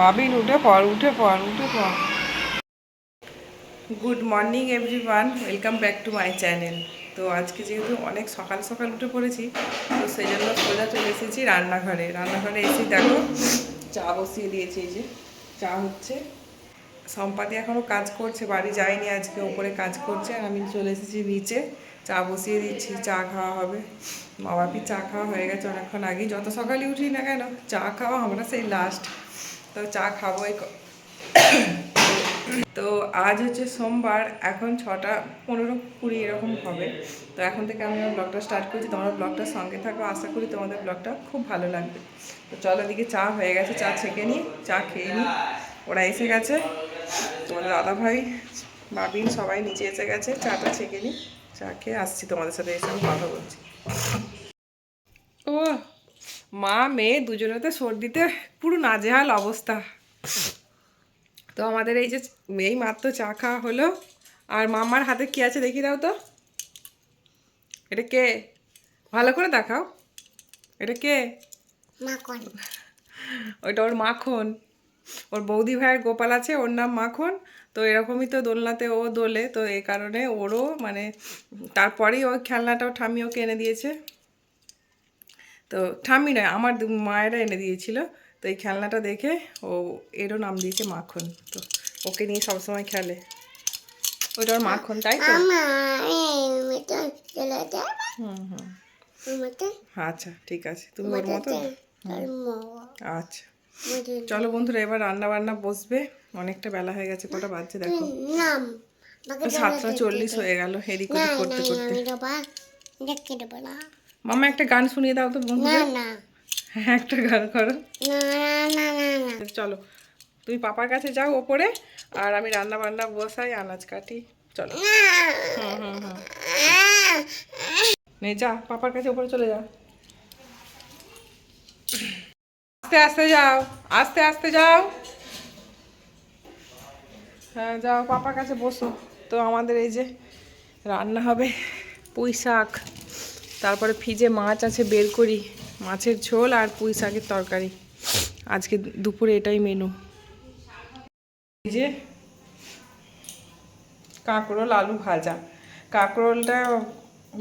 বাবিন উঠে পড়, উঠে পড়, উঠে পড়। Good morning everyone, welcome back to my channel. তো আজকে যেহেতু অনেক সকাল সকাল উঠে পড়েছি, তো সেই জন্য সোজা চলে এসেছি রান্নাঘরে। রান্নাঘরে এসে দেখো চা বসিয়ে দিয়েছি, এই যে চা হচ্ছে। সম্পাদি এখনও কাজ করছে, বাড়ি যায়নি আজকে, ওপরে কাজ করছে, আর আমি চলে এসেছি নিচে। চা বসিয়ে দিচ্ছি, চা খাওয়া হবে। মা বাপির চা খাওয়া হয়ে গেছে অনেকক্ষণ আগেই। যত সকালে উঠি না কেন, চা খাওয়া আমরা সেই লাস্ট। তো চা খাবো। তো আজ হচ্ছে সোমবার, এখন 6:15-20 এরকম হবে। তো এখন থেকে আমি আমার ব্লগটা স্টার্ট করছি। তোমরা ব্লগটার সঙ্গে থাকো, আশা করি তোমাদের ব্লগটা খুব ভালো লাগবে। তো চলো, এদিকে চা হয়ে গেছে, চা ছেঁকে নিই, চা খেয়ে নিই। ওরা এসে গেছে, তোমাদের দাদাভাই, বাবিন সবাই নিচে এসে গেছে। চাটা ছেঁকে নিই, চা খেয়ে আসছি, তোমাদের সাথে এসে আমি কথা বলছি। ও মা মেয়ে দুজনেতে সর্দিতে পুরো নাজেহাল অবস্থা। তো আমাদের এই যে এই মাত্র চা খাওয়া হলো। আর মামার হাতে কি আছে দেখি দাও তো। এটা কে? ভালো করে দেখাও। এটা কে? মাখন। ওইটা ওর মাখন। ওর বৌদি ভাইয়ের গোপাল আছে, ওর নাম মাখন। তো এরকমই তো দোলনাতে ও দোলে, তো এই কারণে ওরও মানে তারপরেই ওই খেলনাটাও ঠাম্মি ওকে এনে দিয়েছে। তো ঠাম্মি নয়, আমার মায়েরা এনে দিয়েছিল। তো এই খেলনাটা দেখে ও এরও নাম দিয়েছে মাখন। তো ওকে নিয়ে সবসময় খেলে। ওইটা ওর মাখন, তাই তো? হুম হুম, আচ্ছা ঠিক আছে, তুমি ওর মতো। আচ্ছা চলো বন্ধুরা, এবার রান্না বান্না বসবে। অনেকটা বেলা হয়ে গেছে, কটা বাজছে দেখো, 7:40 হয়ে গেল এদিক ওদিক করতে করতে। মামা একটা গান শুনিয়ে দাও তো বন্ধুদের। হ্যাঁ, একটা গান করো। চলো, তুমি পাপার কাছে যাও ওপরে, আর আমি রান্না বান্না বসাই, আনাজ কাটি। চলো। হুম হুম হুম, নে যা, পাপার কাছে উপরে চলে যাও। আস্তে আস্তে যাও, আস্তে আস্তে যাও। হ্যাঁ যাও, পাপার কাছে বসো। তো আমাদের এই যে রান্না হবে পুঁই শাক, তারপরে ফ্রিজে মাছ আছে, বের করি। মাছের ঝোল আর পুঁই শাকের তরকারি আজকে দুপুরে, এটাই মেনু। এই যে কাঁকরোল আলু ভাজা। কাঁকরোলটা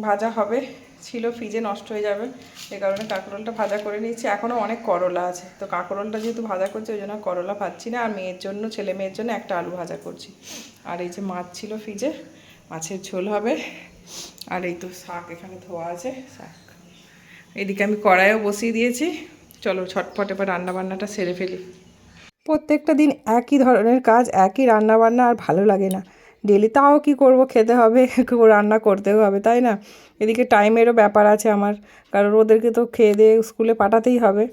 ভাজা হবে, ছিল ফ্রিজে, নষ্ট হয়ে যাবে, এই কারণে কাঁকরোলটা ভাজা করে নিয়েছি। এখনও অনেক করলা আছে, তো কাঁকরোলটা যেহেতু ভাজা করছি ওই জন্য করলা ভাজছি না। আর মেয়ের জন্য, ছেলে মেয়ের জন্য একটা আলু ভাজা করছি। আর এই যে মাছ ছিল ফ্রিজে, মাছের ঝোল হবে। আর এই তো শাক এখানে ধোয়া আছে, শাক। এদিকে আমি কড়াইও বসিয়ে দিয়েছি। চলো ছটফট এবার রান্নাবান্নাটা সেরে ফেলি। প্রত্যেকটা দিন একই ধরনের কাজ, একই রান্না বান্না, আর ভালো লাগে না। ডেলি তাও কি করব, খেতে হবে, রান্না করতেও হবে, তাই না? এদিকে টাইমেরও ব্যাপার আছে আমার, কারণ ওদেরকে তো খেয়ে দিয়ে স্কুলে পাঠাতেই হবে।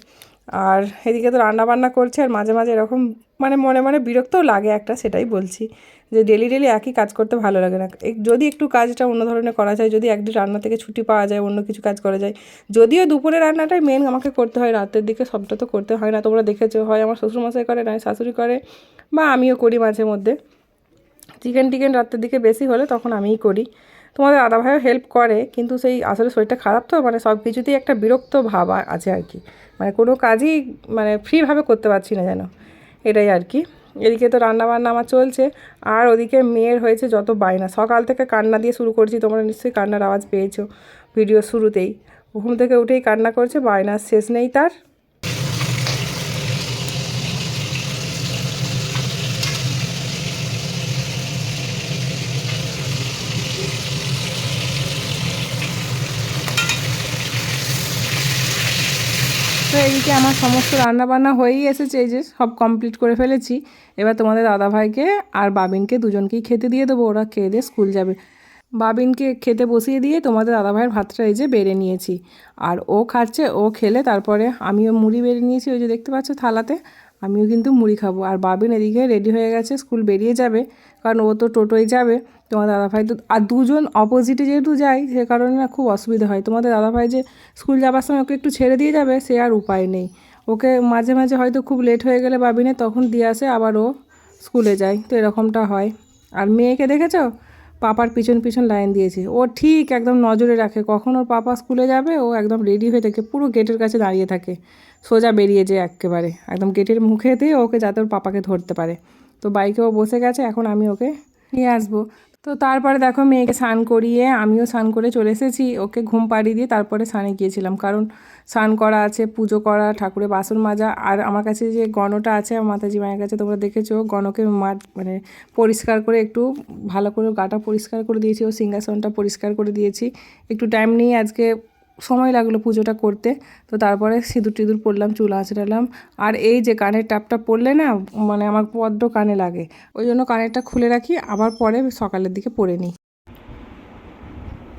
আর এদিকে তো রান্না বান্না করছে, আর মাঝে মাঝে এরকম মানে মনে মনে বিরক্তও লাগে একটা, সেটাই বলছি যে ডেলি ডেলি একই কাজ করতে ভালো লাগে না। যদি একটু কাজটা অন্য ধরনের করা যায়, যদি একদিন রান্না থেকে ছুটি পাওয়া যায়, অন্য কিছু কাজ করা যায়। যদিও দুপুরে রান্নাটাই মেন আমাকে করতে হয়, রাতের দিকে সবটা তো করতে হয় না। তোমরা দেখেছো, হয় আমার শ্বশুরমশাই করে, নয় শাশুড়ি করে, বা আমিও করি মাঝে মধ্যে। চিকেন টিকেন রাতের দিকে বেশি হলে তখন আমিই করি। তোমাদের দাদাভাইও হেল্প করে, কিন্তু সেই আসলে শরীরটা খারাপ তো, মানে সব কিছুতেই একটা বিরক্ত ভাব আছে আর কি। মানে কোনো কাজই মানে ফ্রিভাবে করতে পারছি না যেন, এটাই আর কি। এদিকে তো রান্নাবান্না আমার চলছে, আর ওদিকে মেয়ের হয়েছে যত বায়না। সকাল থেকে কান্না দিয়ে শুরু করছি, তোমরা নিশ্চয়ই কান্নার আওয়াজ পেয়েছো ভিডিও শুরুতেই। ঘুম থেকে উঠেই কান্না করছে, বায়নার শেষ নেই তার। তো এইদিকে আমার সমস্ত রান্নাবান্না হয়েই এসেছে, এই যে সব কমপ্লিট করে ফেলেছি। এবার তোমাদের দাদাভাইকে আর বাবিনকে দুজনকেই খেতে দিয়ে দেবো, ওরা খেয়ে দিয়ে স্কুল যাবে। বাবিনকে খেতে বসিয়ে দিয়ে তোমাদের দাদাভাইয়ের ভাতটা এই যে বেড়ে নিয়েছি, আর ও খাচ্ছে। ও খেলে তারপরে আমিও মুড়ি বেড়ে নিয়েছি, ওই যে দেখতে পাচ্ছ থালাতে, আমিও কিন্তু মুড়ি খাবো। আর বাবিন এদিকে রেডি হয়ে গেছে, স্কুল বেরিয়ে যাবে, কারণ ও তো টোটোয় যাবে। তোমার দাদাভাই তো, আর দুজন অপোজিটে যেহেতু যাই, সে কারণে না খুব অসুবিধা হয়। তোমাদের দাদাভাই যে স্কুল যাবার সময় ওকে একটু ছেড়ে দিয়ে যাবে, সে আর উপায় নেই। ওকে মাঝে মাঝে হয়তো খুব লেট হয়ে গেলে বাবিনে, তখন দিয়ে আসে, আবার ও স্কুলে যায়, তো এরকমটা হয়। আর মেয়েকে দেখেছো, পাপার পিছন পিছন লাইন দিয়েছে। ও ঠিক একদম নজরে রাখে কখন ওর পাপা স্কুলে যাবে, ও একদম রেডি হয়ে থাকে, পুরো গেটের কাছে দাঁড়িয়ে থাকে, সোজা বেরিয়ে যায় একেবারে একদম গেটের মুখে দিয়ে ওকে, যাতে ওর পাপাকে ধরতে পারে। তো বাইকে ও বসে গেছে, এখন আমি ওকে নিয়ে আসবো। তো তারপরে দেখো মেয়েকে স্নান করিয়ে আমিও স্নান করে চলে এসেছি, ওকে ঘুম পাড়িয়ে দিয়ে তারপরে স্নানে গিয়েছিলাম, কারণ স্নান করা আছে, পুজো করা, ঠাকুরের বাসন মাজা, আর আমার কাছে যে গণটা আছে আমার মাতাজি মায়ের কাছে, তোমরা দেখেছো গণকে মানে পরিষ্কার করে একটু ভালো করে গাটা পরিষ্কার করে দিয়েছি, ও সিংহাসনটা পরিষ্কার করে দিয়েছি। একটু টাইম নিয়ে আজকে সময় লাগলো পুজোটা করতে। তো তারপরে সিঁদুর টিঁদুর পরলাম, চুল আঁচড়ালাম। আর এই যে কানের টাপটা পরলে না মানে আমার বড্ড কানে লাগে, ওই জন্য কানেরটা খুলে রাখি, আবার পরে সকালের দিকে পরে নিই।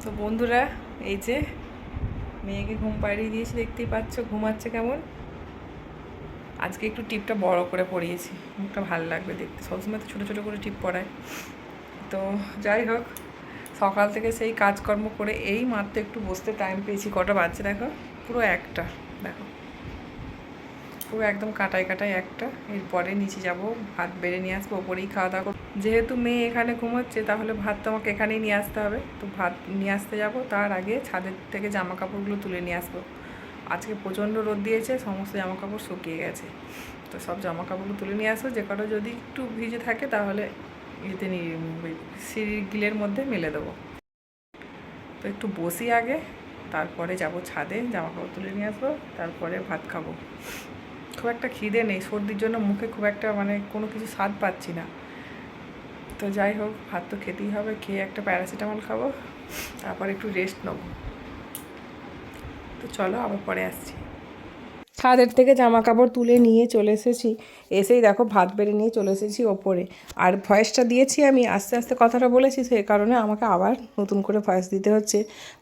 তো বন্ধুরা, এই যে মেয়েকে ঘুম পাড়িয়ে দিয়েছি, দেখতেই পাচ্ছ ঘুমাচ্ছে কেমন। আজকে একটু টিপটা বড় করে পরিয়েছি, মুখটা ভালো লাগবে দেখতে, সবসময় তো ছোটো ছোটো করে টিপ পরায়। তো যাই হোক, সকাল থেকে সেই কাজকর্ম করে এই মাত্র একটু বসতে টাইম পেয়েছি। কটা বাজছে দেখো, পুরো একটা, দেখো পুরো একদম কাটায় কাটায় একটা। এরপরে নিচে যাব, ভাত বেড়ে নিয়ে আসবো, ওপরেই খাওয়া দাওয়া করবো। যেহেতু মেয়ে এখানে ঘুমোচ্ছে তাহলে ভাত তো আমাকে এখানেই নিয়ে আসতে হবে। তো ভাত নিয়ে আসতে যাব, তার আগে ছাদের থেকে জামা কাপড়গুলো তুলে নিয়ে আসবো। আজকে প্রচণ্ড রোদ দিয়েছে, সমস্ত জামা কাপড় শুকিয়ে গেছে। তো সব জামা কাপড়গুলো তুলে নিয়ে আসবো, যে কটা যদি একটু ভিজে থাকে তাহলে এতে নিয়ে সিঁড়ির গিলের মধ্যে মেলে দেবো। তো একটু বসি আগে, তারপরে যাব ছাদে, জামা কাপড় তুলে নিয়ে আসবো, তারপরে ভাত খাবো। খুব একটা খিদে নেই, সর্দির জন্য মুখে খুব একটা মানে কোনো কিছু স্বাদ পাচ্ছি না। তো যাই হোক, ভাত তো খেতেই হবে, খেয়ে একটা প্যারাসিটামল খাবো, তারপর একটু রেস্ট নেবো। তো চলো আবার পরে আসছি। ছাদের থেকে জামা কাপড় তুলে নিয়ে চলে এসেছি, এসেই দেখো ভাত বেড়ে নিয়ে চলে এসেছি ওপরে। আর ভয়েসটা দিয়েছি আমি আস্তে আস্তে কথাটা বলেছি, সেই কারণে আমাকে আবার নতুন করে ভয়েস দিতে হচ্ছে,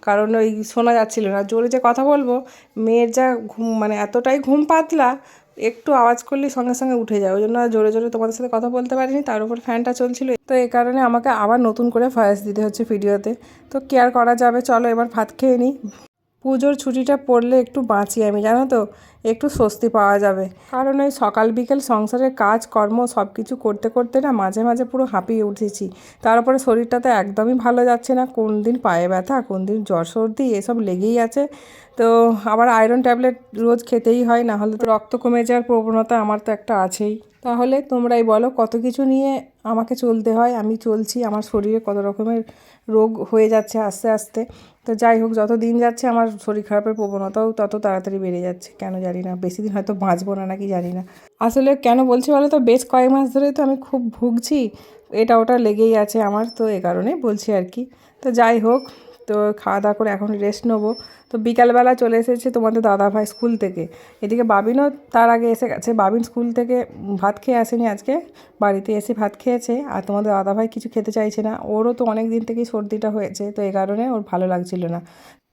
কারণ ওই শোনা যাচ্ছিল না। জোরে যে কথা বলবো, মেয়ের যা ঘুম মানে এতটাই ঘুম পাতলা, একটু আওয়াজ করলেই সঙ্গে সঙ্গে উঠে যায়, ওই জন্য জোরে জোরে তোমাদের সাথে কথা বলতে পারিনি। তার উপর ফ্যানটা চলছিল, তো এই কারণে আমাকে আবার নতুন করে ভয়েস দিতে হচ্ছে ভিডিওতে। তো কেয়ার করা যাবে, চলো এবার ভাত খেয়ে নিই। পুজোর ছুটিটা পড়লে একটু বাঁচি আমি, জানো তো, একটু স্বস্তি পাওয়া যাবে। কারণ ওই সকাল বিকেল সংসারের কাজ কর্ম সব কিছু করতে করতে না মাঝে মাঝে পুরো হাঁপিয়ে উঠেছি। তার উপরে শরীরটা তো একদমই ভালো যাচ্ছে না, কোন দিন পায়ে ব্যথা, কোন দিন জ্বর সর্দি, এসব লেগেই আছে। তো আবার আয়রন ট্যাবলেট রোজ খেতেই হয়, না হলে তো রক্ত কমে যাওয়ার প্রবণতা আমার তো একটা আছেই। তাহলে তোমরাই বলো কত কিছু নিয়ে আমাকে চলতে হয়, আমি চলছি, আমার শরীরে কত রকমের রোগ হয়ে যাচ্ছে আস্তে আস্তে। তো যাই হোক, যত দিন যাচ্ছে আমার শরীর খারাপের প্রবণতাও তত তাড়াতাড়ি বেড়ে যাচ্ছে, কেন জানি না, বেশি দিন হয়তো বাঁচবো না নাকি জানি না। আসলে কেন বলছি বলো তো, বেশ কয়েক মাস ধরেই তো আমি খুব ভুগছি, এটা ওটা লেগেই আছে আমার, তো এ কারণে বলছি আর কি। তো যাই হোক, তো খাওয়া দাওয়া করে এখন রেস্ট নেবো। তো বিকালবেলা চলে এসেছে তোমাদের দাদাভাই স্কুল থেকে, এদিকে বাবিনও তার আগে এসে গেছে। বাবিন স্কুল থেকে ভাত খেয়ে আসেনি আজকে, বাড়িতে এসে ভাত খেয়েছে। আর তোমাদের দাদাভাই কিছু খেতে চাইছে না, ওরও তো অনেক দিন থেকেই সর্দিটা হয়েছে, তো এই কারণে ওর ভালো লাগছিল না।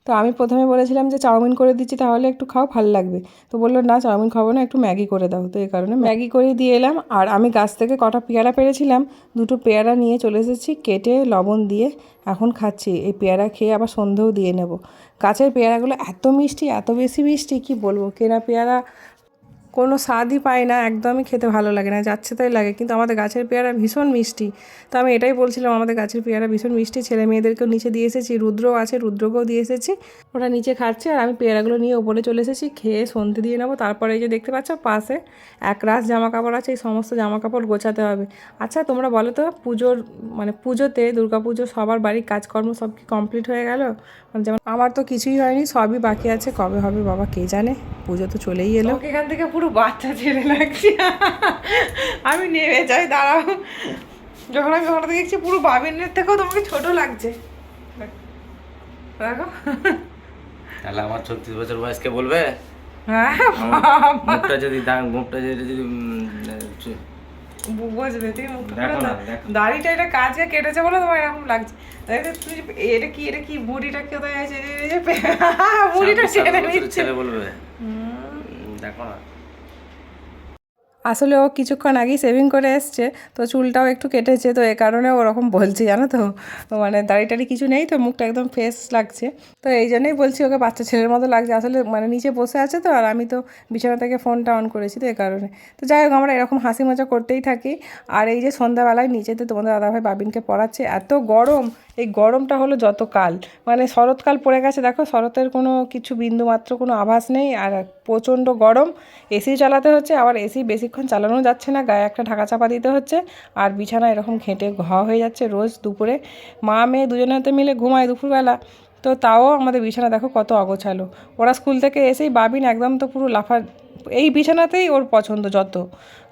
তো আমি প্রথমে বলেছিলাম যে চাউমিন করে দিচ্ছি, তাহলে একটু খাও, ভালো লাগবে। তো বললো না চাউমিন খাবো না, একটু ম্যাগি করে দাও। তো এই কারণে ম্যাগি করে দিয়ে এলাম। আর আমি গাছ থেকে কটা পেয়ারা পেরেছিলাম, দুটো পেয়ারা নিয়ে চলে এসেছি, কেটে লবণ দিয়ে এখন খাচ্ছি। এই পেয়ারা খেয়ে আবার সন্ধেও দিয়ে নেব। গাছের পেয়ারাগুলো এত মিষ্টি, এত বেশি মিষ্টি, কি বলবো। কেনা পেয়ারা কোনো স্বাদই পাই না, একদমই খেতে ভালো লাগে না, যাচ্ছে তাই লাগে। কিন্তু আমাদের গাছের পেয়ারা ভীষণ মিষ্টি। তো আমি এটাই বলছিলাম, আমাদের গাছের পেয়ারা ভীষণ মিষ্টি, ছেলে মেয়েদেরকেও নিচে দিয়ে এসেছি, রুদ্রও আছে, রুদ্রকেও দিয়ে এসেছি। ওরা নিচে খাচ্ছে আর আমি পেয়ারাগুলো নিয়ে ওপরে চলে এসেছি, খেয়ে সন্ধে দিয়ে নেবো। তারপরে এই যে দেখতে পাচ্ছ পাশে এক রাশ জামা কাপড় আছে, এই সমস্ত জামা কাপড় গোছাতে হবে। আচ্ছা তোমরা বলো তো, পুজোর মানে পুজোতে, দুর্গাপুজো সবার বাড়ির কাজকর্ম সব কি কমপ্লিট হয়ে গেল? যেমন আমার তো কিছুই হয়নি, সবই বাকি আছে, কবে হবে বাবা কে জানে, পুজো তো চলেই এলো। এখান থেকে পুরো বাচ্চা ছেড়ে লাগছে, আমি নেমে যাই, দাঁড়াও। যখন আমি ওখানে দেখছি পুরো বাবিনের থেকেও তোমাকে ছোট লাগছে, দেখো। তাহলে আমার 36 বছর বয়সকে বলবে? হ্যাঁ, মুখটা যদি বুঝবে তুই, দাড়িটা এটা কাজে কেটেছে বলে তোমার এরকম লাগছে। তুই এটা কি বুড়িটা কোথায় আছে, বুড়িটা ছেড়ে নিচ্ছে বলবে, দেখো না। আসলে ও কিছুক্ষণ আগেই সেভিং করে এসছে, তো চুলটাও একটু কেটেছে, তো এ কারণে ওরকম বলছে জানো তো। মানে দাড়ি টাড়ি কিছু নেই তো, মুখটা একদম ফ্রেশ লাগছে। তো এই জন্যই বলছি ওকে বাচ্চা ছেলের মতো লাগছে। আসলে মানে নিচে বসে আছে তো, আর আমি তো বিছানা থেকে ফোনটা অন করেছি, তো এই কারণে। তো যাই হোক, আমরা এরকম হাসি মজা করতেই থাকি। আর এই যে সন্ধ্যাবেলায় নিচেতে তোমাদের দাদাভাই বাবিনকে পড়াচ্ছে, এত গরম। এই গরমটা হলো যত কাল, মানে শরৎকাল পড়ে গেছে, দেখো শরতের কোনো কিছু বিন্দুমাত্র কোনো আভাস নেই। আর প্রচণ্ড গরম, এসি চালাতে হচ্ছে, আবার এসি বেশিক্ষণ চালানো যাচ্ছে না, গায়ে একটা ঢাকা চাপা দিতে হচ্ছে। আর বিছানা এরকম ঘেঁটে ঘা হয়ে যাচ্ছে রোজ দুপুরে। মা মেয়ে দুজনে হাতে মিলে ঘুমায় দুপুরবেলা, তো তাও আমাদের বিছানা দেখো কত অগোছালো। ওরা স্কুল থেকে এসেই বাবিন একদম তো পুরো লাফা, এই বিছানাতেই ওর পছন্দ যত।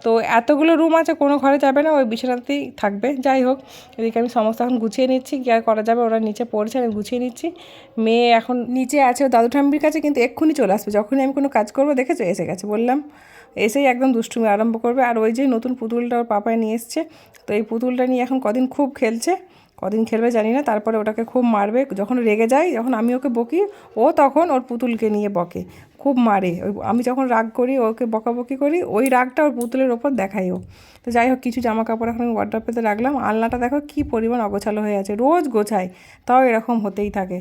তো এতগুলো রুম আছে, কোনো ঘরে যাবে না, ওই বিছানাতেই থাকবে। যাই হোক, এদিকে আমি সমস্ত এখন গুছিয়ে নিচ্ছি, কি আর করা যাবে, ওরা নিচে পড়ছে, আমি গুছিয়ে নিচ্ছি। মেয়ে এখন নিচে আছে ওর দাদু ঠাম্মির কাছে, কিন্তু এক্ষুনি চলে আসবে যখনই আমি কোনো কাজ করবো, দেখেছো এসে গেছে বললাম। এসেই একদম দুষ্টুমি আরম্ভ করবে। আর ওই যে নতুন পুতুলটা ওর পাপায় নিয়ে এসছে, তো এই পুতুলটা নিয়ে এখন কদিন খুব খেলছে, কদিন খেলবে জানি না, তারপরে ওটাকে খুব মারবে। যখন রেগে যায়, যখন আমি ওকে বকি, ও তখন ওর পুতুলকে নিয়ে বকে, খুব মারে। ওই আমি যখন রাগ করি, ওকে বকাবকি করি, ওই রাগটা ওর পুতুলের ওপর দেখাই ও। তো যাই হোক, কিছু জামা কাপড় এখন আমি ওয়ার্ড্রপেতে রাখলাম। আলনাটা দেখো কী পরিমাণ অগোছালো হয়ে আছে, রোজ গোছাই, তাও এরকম হতেই থাকে।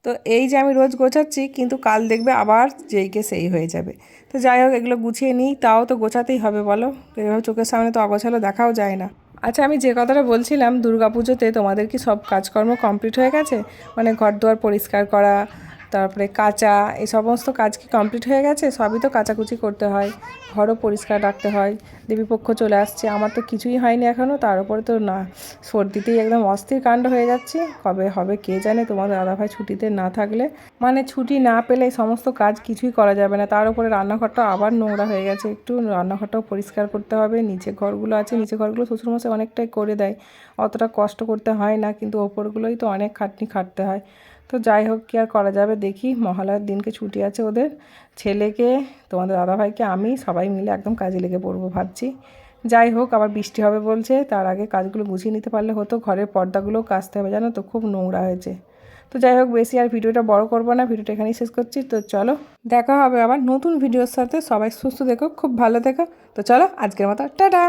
তো এই যে আমি রোজ গোছাচ্ছি, কিন্তু কাল দেখবে আবার যেইকে সেই হয়ে যাবে। তো যাই হোক, এগুলো গুছিয়ে নিই, তাও তো গোছাতেই হবে বলো, তো এভাবে চোখের সামনে তো অগোছালো দেখাও যায় না। আচ্ছা, আমি যে কথাটা বলছিলাম, দুর্গাপুজোতে তোমাদের কি সব কাজকর্ম কমপ্লিট হয়ে গেছে? মানে ঘর দুয়ার পরিষ্কার করা, তারপরে কাচা, এই সমস্ত কাজ কি কমপ্লিট হয়ে গেছে? সবই তো কাচাকুচি করতে হয়, ঘরও পরিষ্কার রাখতে হয়, দেবীপক্ষ চলে আসছে, আমার তো কিছুই হয়নি এখনও। তার উপরে তো না, সর্দিতেই একদম অস্থির কাণ্ড হয়ে যাচ্ছে। কবে হবে কে জানে, তোমাদের দাদাভাই ছুটিতে না থাকলে, মানে ছুটি না পেলে এই সমস্ত কাজ কিছুই করা যাবে না। তার উপরে রান্নাঘরটা আবার নোংরা হয়ে গেছে, একটু রান্নাঘরটাও পরিষ্কার করতে হবে। নিচে ঘরগুলো আছে, নিচে ঘরগুলো শ্বশুরমশাই অনেকটাই করে দেয়, অতটা কষ্ট করতে হয় না, কিন্তু ওপরগুলোই তো অনেক খাটনি খাটতে হয়। তো যাই হোক, কি আর করা যাবে, দেখি মহালয়ার দিনকে ছুটি আছে ওদের, ছেলেকে, তোমাদের দাদাভাইকে, আমি সবাই মিলে একদম কাজে লেগে পড়বো ভাবছি। যাই হোক, আবার বৃষ্টি হবে বলছে, তার আগে কাজগুলো গুছিয়ে নিতে পারলে হতো। ঘরের পর্দাগুলোও কাচতে হবে জানো তো, খুব নোংরা হয়েছে। তো যাই হোক, বেশি আর ভিডিওটা বড় করবো না, ভিডিওটা এখানেই শেষ করছি। তো চলো, দেখা হবে আবার নতুন ভিডিওর সাথে। সবাই সুস্থ থেকো, খুব ভালো থেকো। তো চলো, আজকের মতো টাটা।